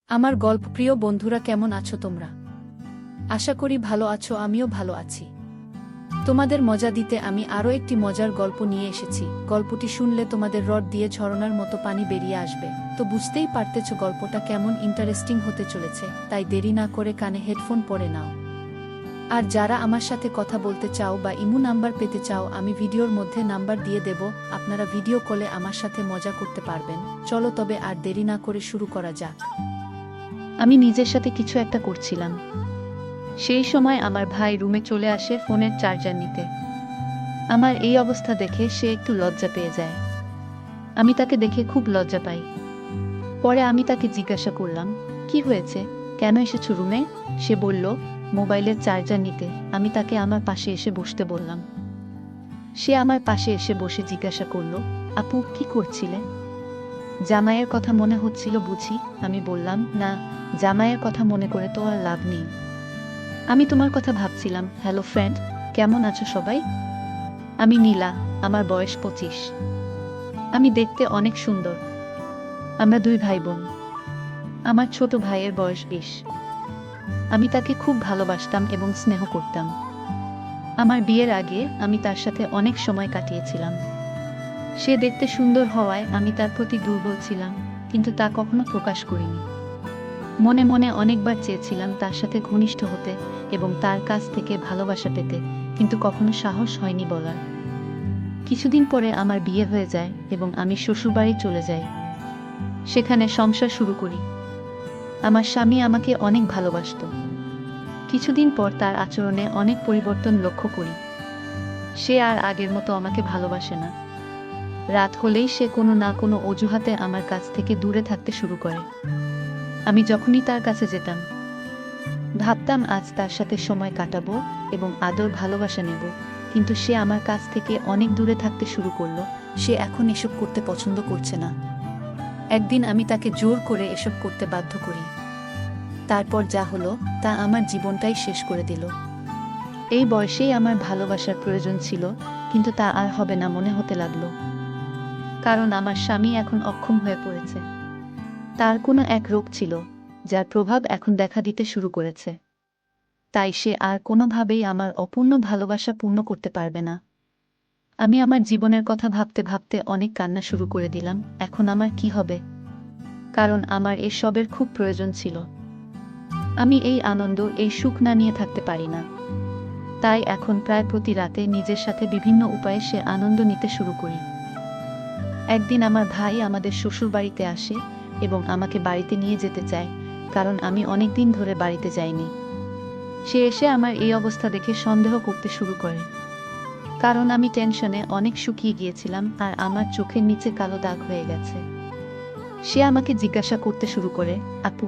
আমার গল্পপ্রিয় বন্ধুরা, কেমন আছো তোমরা? আশা করি ভালো আছো, আমিও ভালো আছি। তোমাদের মজা দিতে আমি আরও একটি মজার গল্প নিয়ে এসেছি। গল্পটি শুনলে তোমাদের রড দিয়ে ঝরনার মতো পানি বেরিয়ে আসবে। তো বুঝতেই পারতেছ গল্পটা কেমন ইন্টারেস্টিং হতে চলেছে, তাই দেরি না করে কানে হেডফোন পরে নাও। আর যারা আমার সাথে কথা বলতে চাও বা ইমো নাম্বার পেতে চাও, আমি ভিডিওর মধ্যে নাম্বার দিয়ে দেব, আপনারা ভিডিও কলে আমার সাথে মজা করতে পারবেন। চলো তবে আর দেরি না করে শুরু করা যাক। আমি নিজের সাথে কিছু একটা করছিলাম। সেই সময় আমার ভাই রুমে চলে আসে ফোনের চার্জার নিতে। আমার এই অবস্থা দেখে সে একটু লজ্জা পেয়ে যায়। আমি তাকে দেখে খুব লজ্জা পাই। পরে আমি তাকে জিজ্ঞাসা করলাম, কি হয়েছে, কেন এসেছো রুমে? সে বলল, মোবাইলের চার্জার নিতে। আমি তাকে আমার পাশে এসে বসতে বললাম। সে আমার পাশে এসে বসে জিজ্ঞাসা করলো, আপু কি করছিলে? জামাইয়ের কথা মনে হচ্ছিল বুঝি? আমি বললাম, না, জামাইয়ের কথা মনে করে তো আর লাভ নেই। আমি তোমার কথা ভাবছিলাম। হ্যালো ফ্রেন্ড, কেমন আছো সবাই? আমি নীলা, আমার বয়স 25। আমি দেখতে অনেক সুন্দর। আমরা 2 ভাই বোন। আমার ছোট ভাইয়ের বয়স 20। আমি তাকে খুব ভালোবাসতাম এবং স্নেহ করতাম। আমার বিয়ের আগে আমি তার সাথে অনেক সময় কাটিয়েছিলাম। সে দেখতে সুন্দর হওয়ায় আমি তার প্রতি দুর্বল ছিলাম, কিন্তু তা কখনো প্রকাশ করিনি। মনে মনে অনেকবার চেয়েছিলাম তার সাথে ঘনিষ্ঠ হতে এবং তার কাছ থেকে ভালোবাসা পেতে, কিন্তু কখনো সাহস হয়নি বলার। কিছুদিন পরে আমার বিয়ে হয়ে যায় এবং আমি শ্বশুরবাড়ি চলে যাই। সেখানে সংসার শুরু করি। আমার স্বামী আমাকে অনেক ভালোবাসত। কিছুদিন পর তার আচরণে অনেক পরিবর্তন লক্ষ্য করি। সে আর আগের মতো আমাকে ভালোবাসে না। রাত হলেই সে কোনো না কোনো অজুহাতে আমার কাছ থেকে দূরে থাকতে শুরু করে। আমি যখনই তার কাছে যেতাম, ভাবতাম আজ তার সাথে সময় কাটাবো এবং আদর ভালোবাসা নেব, কিন্তু সে আমার কাছ থেকে অনেক দূরে থাকতে শুরু করলো। সে এখন এসব করতে পছন্দ করছে না। একদিন আমি তাকে জোর করে এসব করতে বাধ্য করি। তারপর যা হলো তা আমার জীবনটাই শেষ করে দিল। এই বয়সেই আমার ভালোবাসার প্রয়োজন ছিল, কিন্তু তা আর হবে না মনে হতে লাগলো। কারণ আমার স্বামী এখন অক্ষম হয়ে পড়েছে। তার কোনো এক রোগ ছিল, যার প্রভাব এখন দেখা দিতে শুরু করেছে। তাই সে আর কোনোভাবেই আমার অপূর্ণ ভালোবাসা পূর্ণ করতে পারবে না। আমি আমার জীবনের কথা ভাবতে ভাবতে অনেক কান্না শুরু করে দিলাম। এখন আমার কি হবে? কারণ আমার এসবের খুব প্রয়োজন ছিল। আমি এই আনন্দ, এই সুখ না নিয়ে থাকতে পারি না। তাই এখন প্রায় প্রতি রাতে নিজের সাথে বিভিন্ন উপায়ে সে আনন্দ নিতে শুরু করি। একদিন আমার ভাই আমাদের শ্বশুর বাড়িতে আসে এবং আমাকে বাড়িতে নিয়ে যেতে চায়, কারণ আমি অনেক দিন ধরে বাড়িতে যাইনি। সে এসে আমার এই অবস্থা দেখে সন্দেহ করতে শুরু করে, কারণ আমি টেনশনে অনেক শুকিয়ে গিয়েছিলাম আর আমার চোখের নিচে কালো দাগ হয়ে গেছে। সে আমাকে জিজ্ঞাসা করতে শুরু করে, আপু,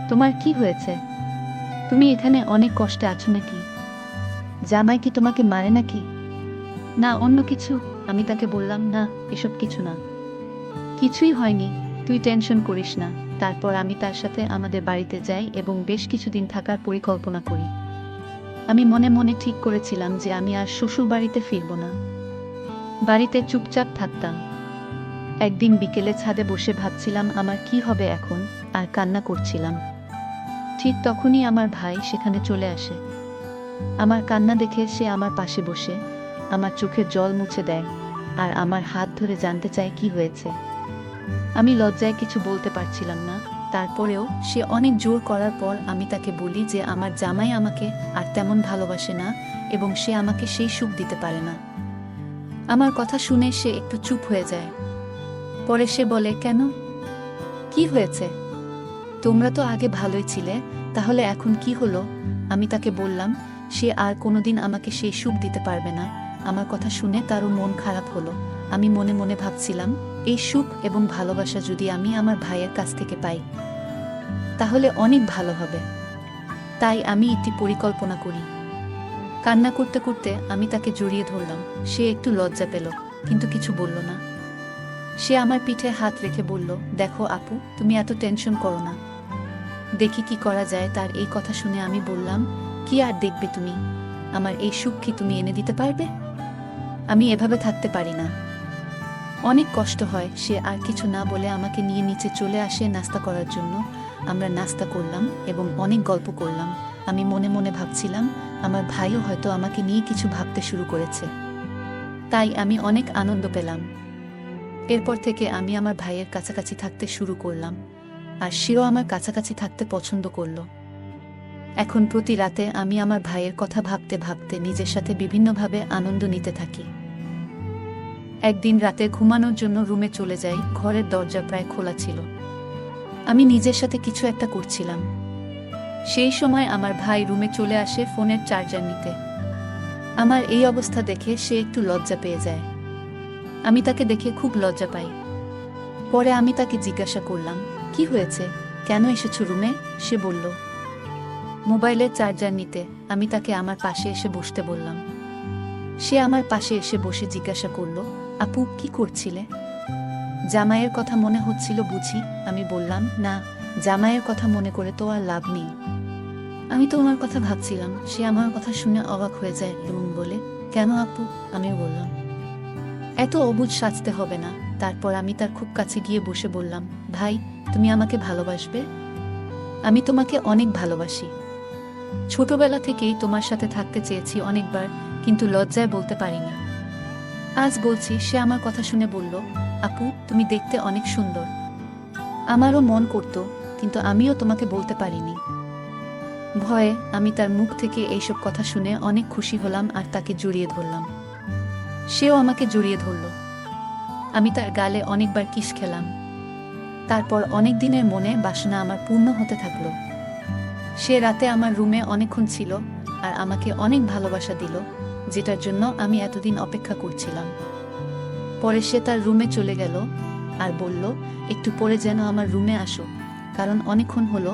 তোমার কি হয়েছে? তুমি এখানে অনেক কষ্টে আছো নাকি? জামাই কি তোমাকে মারে নাকি? না অন্য কিছু? আমি তাকে বললাম, না, এসব কিছু না, কিছুই হয়নি, তুই টেনশন করিস না। তারপর আমি তার সাথে আমাদের বাড়িতে যাই এবং বেশ কিছুদিন থাকার পরিকল্পনা করি। আমি মনে মনে ঠিক করেছিলাম যে আমি আর শ্বশুর বাড়িতে ফিরব না। বাড়িতে চুপচাপ থাকতাম। একদিন বিকেলে ছাদে বসে ভাবছিলাম আমার কি হবে এখন, আর কান্না করছিলাম। ঠিক তখনই আমার ভাই সেখানে চলে আসে। আমার কান্না দেখে সে আমার পাশে বসে আমার চোখের জল মুছে দেয় আর আমার হাত ধরে জানতে চায় কি হয়েছে। আমি লজ্জায় কিছু বলতে পারছিলাম না। তারপরেও সে অনেক জোর করার পর আমি তাকে বলি যে আমার জামাই আমাকে আর তেমন ভালোবাসে না এবং সে আমাকে সেই সুখ দিতে পারে না। আমার কথা শুনে সে একটু চুপ হয়ে যায়। পরে সে বলে, কেন, কি হয়েছে? তোমরা তো আগে ভালোই ছিলে, তাহলে এখন কি হলো? আমি তাকে বললাম সে আর কোনোদিন আমাকে সেই সুখ দিতে পারবে না। আমার কথা শুনে তারও মন খারাপ হলো। আমি মনে মনে ভাবছিলাম, এই সুখ এবং ভালোবাসা যদি আমি আমার ভাইয়ের কাছ থেকে পাই তাহলে অনেক ভালো হবে। তাই আমি একটি পরিকল্পনা করি। কান্না করতে করতে আমি তাকে জড়িয়ে ধরলাম। সে একটু লজ্জা পেল, কিন্তু কিছু বলল না। সে আমার পিঠে হাত রেখে বলল, দেখো আপু, তুমি এত টেনশন করো না, দেখি কি করা যায়। তার এই কথা শুনে আমি বললাম, কি আর দেখবে তুমি? আমার এই সুখ কি তুমি এনে দিতে পারবে? আমি এভাবে থাকতে পারি না। অনেক কষ্ট হয়। সে আর কিছু না বলে আমাকে নিয়ে নিচে চলে আসে নাস্তা করার জন্য। আমরা নাস্তা করলাম এবং অনেক গল্প করলাম। আমি মনে মনে ভাবছিলাম আমার ভাইও হয়তো আমাকে নিয়ে কিছু ভাবতে শুরু করেছে। তাই আমি অনেক আনন্দ পেলাম। এরপর থেকে আমি আমার ভাইয়ের কাছাকাছি থাকতে শুরু করলাম, আর সেও আমার কাছাকাছি থাকতে পছন্দ করল। এখন প্রতি রাতে আমি আমার ভাইয়ের কথা ভাবতে ভাবতে নিজের সাথে বিভিন্নভাবে আনন্দ নিতে থাকি। একদিন রাতে ঘুমানোর জন্য রুমে চলে যাই। ঘরের দরজা প্রায় খোলা ছিল। আমি নিজের সাথে কিছু একটা করছিলাম। সেই সময় আমার ভাই রুমে চলে আসে ফোনের চার্জার নিতে। আমার এই অবস্থা দেখে সে একটু লজ্জা পেয়ে যায়। আমি তাকে দেখে খুব লজ্জা পাই। পরে আমি তাকে জিজ্ঞাসা করলাম, কি হয়েছে, কেন এসেছো রুমে? সে বলল, মোবাইলের চার্জার নিতে। আমি তাকে আমার পাশে এসে বসতে বললাম। সে আমার পাশে এসে বসে জিজ্ঞাসা করল, আপু কি করছিলে? জামাইয়ের কথা মনে হচ্ছিল বুঝি? আমি বললাম, না, জামাইয়ের কথা মনে করে তো আর লাভ নেই। আমি তো ওনার কথা ভাবছিলাম। সে আমার কথা শুনে অবাক হয়ে যায় এবং বলে, কেন আপু? আমিও বললাম, এত অবুঝ সাজতে হবে না। তারপর আমি তার খুব কাছে গিয়ে বসে বললাম, ভাই, তুমি আমাকে ভালোবাসবে? আমি তোমাকে অনেক ভালোবাসি। ছোটবেলা থেকেই তোমার সাথে থাকতে চেয়েছি অনেকবার, কিন্তু লজ্জায় বলতে পারিনি। আজ বলছি। সে আমার কথা শুনে বলল, আপু, তুমি দেখতে অনেক সুন্দর। আমারও মন করত, কিন্তু আমিও তোমাকে বলতে পারিনি। ভয়ে আমি তার মুখ থেকে এইসব কথা শুনে অনেক খুশি হলাম আর তাকে জড়িয়ে ধরলাম। সেও আমাকে জড়িয়ে ধরল। আমি তার গালে অনেকবার কিস খেলাম। তারপর অনেক দিনের মনে বাসনা আমার পূর্ণ হতে থাকলো। সে রাতে আমার রুমে অনেকক্ষণ ছিল আর আমাকে অনেক ভালোবাসা দিল, যেটার জন্য আমি এতদিন অপেক্ষা করছিলাম। পরে সে তার রুমে চলে গেল আর বলল, একটু পরে যেন আমার রুমে আসো, কারণ অনেকক্ষণ হলো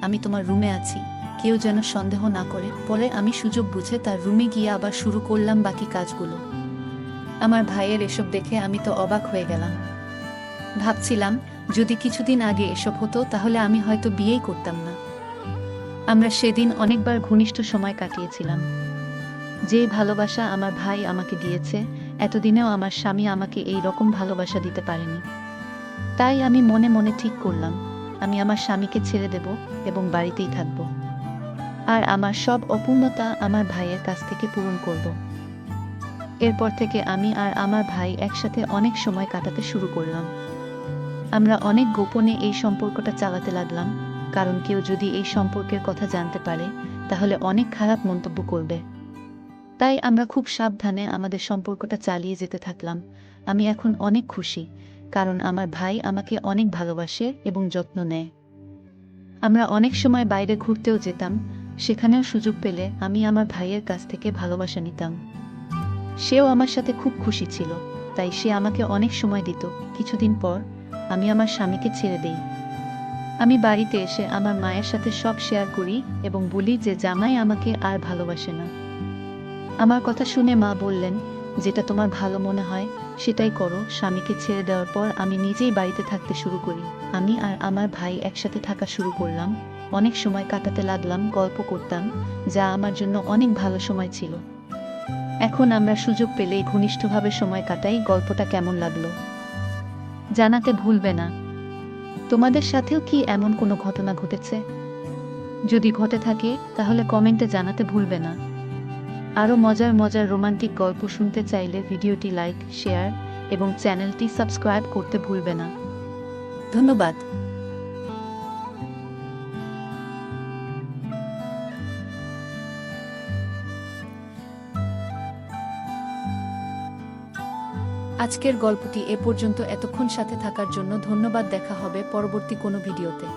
আমি তোমার রুমে আছি, কেউ যেন সন্দেহ না করে। পরে আমি সুযোগ বুঝে তার রুমে গিয়ে আবার শুরু করলাম বাকি কাজগুলো। আমার ভাইয়ের এসব দেখে আমি তো অবাক হয়ে গেলাম। ভাবছিলাম, যদি কিছুদিন আগে এসব হতো তাহলে আমি হয়তো বিয়েই করতাম না। আমরা সেদিন অনেকবার ঘনিষ্ঠ সময় কাটিয়েছিলাম। যে ভালোবাসা আমার ভাই আমাকে দিয়েছে, এতদিনেও আমার স্বামী আমাকে এই রকম ভালোবাসা দিতে পারেনি। তাই আমি মনে মনে ঠিক করলাম, আমি আমার স্বামীকে ছেড়ে দেব এবং বাড়িতেই থাকব, আর আমার সব অপূর্ণতা আমার ভাইয়ের কাছ থেকে পূরণ করব। এরপর থেকে আমি আর আমার ভাই একসাথে অনেক সময় কাটাতে শুরু করলাম। আমরা অনেক গোপনে এই সম্পর্কটা চালাতে লাগলাম, কারণ কেউ যদি এই সম্পর্কের কথা জানতে পারে তাহলে অনেক খারাপ মন্তব্য করবে। তাই আমরা খুব সাবধানে আমাদের সম্পর্কটা চালিয়ে যেতে থাকলাম। আমি এখন অনেক খুশি, কারণ আমার ভাই আমাকে অনেক ভালোবাসে এবং যত্ন নেয়। আমরা অনেক সময় বাইরে ঘুরতেও যেতাম, সেখানেও সুযোগ পেলে আমি আমার ভাইয়ের কাছ থেকে ভালোবাসা নিতাম। সেও আমার সাথে খুব খুশি ছিল, তাই সে আমাকে অনেক সময় দিত। কিছুদিন পর আমি আমার স্বামীকে ছেড়ে দেই। আমি বাড়িতে এসে আমার মায়ের সাথে সব শেয়ার করি এবং বলি যে জামাই আমাকে আর ভালোবাসে না। আমার কথা শুনে মা বললেন, যেটা তোমার ভালো মনে হয় সেটাই করো। স্বামীকে ছেড়ে দেওয়ার পর আমি নিজেই বাড়িতে থাকতে শুরু করি। আমি আর আমার ভাই একসাথে থাকা শুরু করলাম। অনেক সময় কাটাতে লাগলাম, গল্প করতাম, যা আমার জন্য অনেক ভালো সময় ছিল। এখন আমরা সুযোগ পেলেই ঘনিষ্ঠভাবে সময় কাটাই। গল্পটা কেমন লাগলো জানাতে ভুলবে না। তোমাদের সাথেও কি এমন কোনো ঘটনা ঘটেছে? যদি ঘটে থাকে তাহলে কমেন্টে জানাতে ভুলবে না। আরও মজার মজার রোমান্টিক গল্প শুনতে চাইলে ভিডিওটি লাইক, শেয়ার এবং চ্যানেলটি সাবস্ক্রাইব করতে ভুলবে না। ধন্যবাদ। আজকের গল্পটি এ পর্যন্ত। এতক্ষণ সাথে থাকার জন্য ধন্যবাদ। দেখা হবে পরবর্তী কোনো ভিডিওতে।